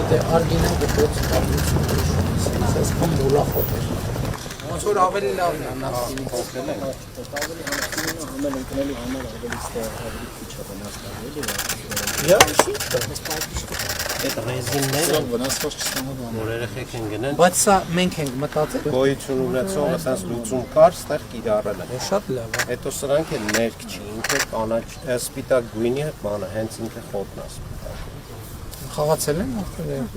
Դե արգինեն գտեց այս կամբուլա խոտեր ոնց որ ավելի լավն է նավթինից ամեն ընկնելու համար ավելի ստեղ ավելի քիչ է այդ ռեզինները վնասված չստանալու որ երեխեք են գնեն բայց սա մենք ենք մտածել գոյություն ունեցող ասած լուծում կար ստեղ կիրառել է շատ լավ է հետո սրանք էլ ներք չի ինքը կանաչ սպիտակ գույնի բանը հենց ինքը խոտն է խաղացել են արդեն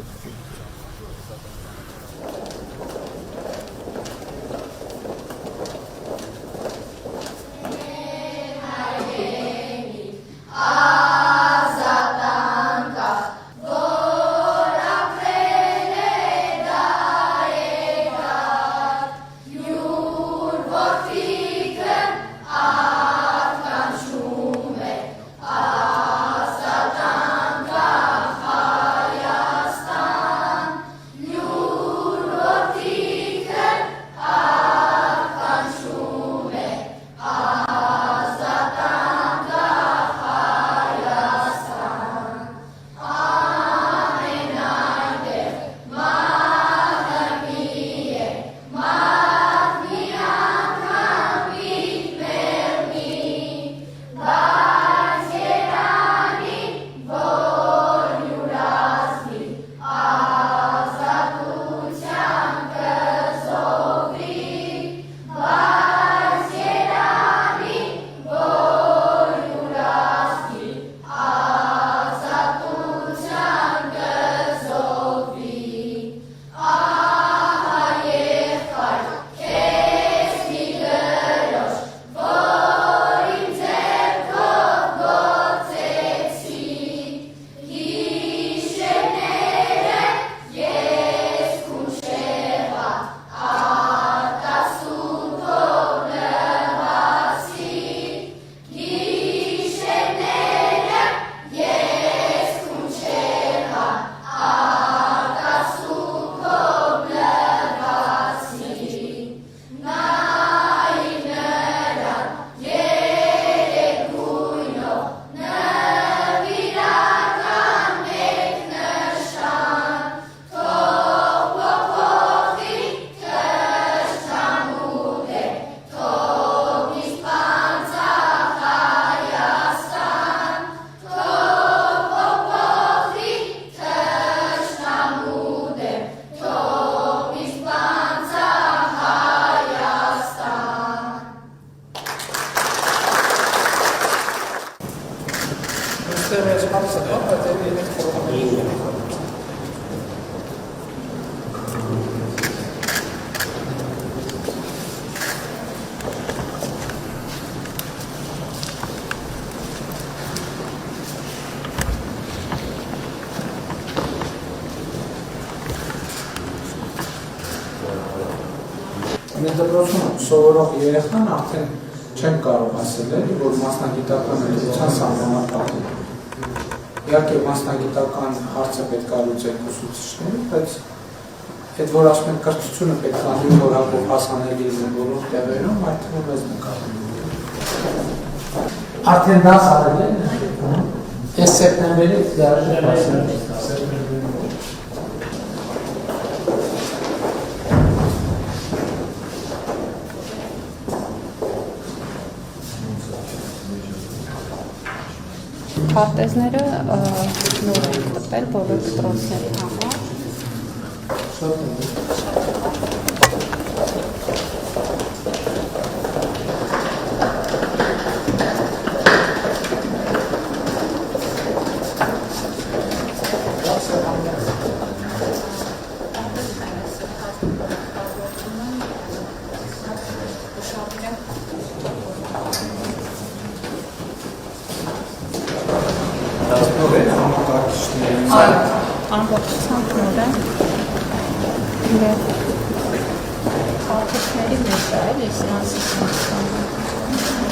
Մենք դպրոցում սովորող երեխան արդեն չեն կարող ասել էլի, որ մասնագիտական լուծության սահմանափակ է։ Իհարկե մասնագիտական հարցը պետք է լուծել ուսուցիչները, բայց այդ որ ասում են կրթությունը պետք է անի որակով հասանելի լինի բոլոր տեղերում, այդ թվում մեզ նկատի։ Արդեն դա արել են, այս սեպտեմբերից դարաշը հասել է։ Քարտեզները նոր են տպել բոլոր դպրոցների համար։ Ամբողջությամբ նոր է։ թեփքերի մեջ է, էլի սրանցից ստանում։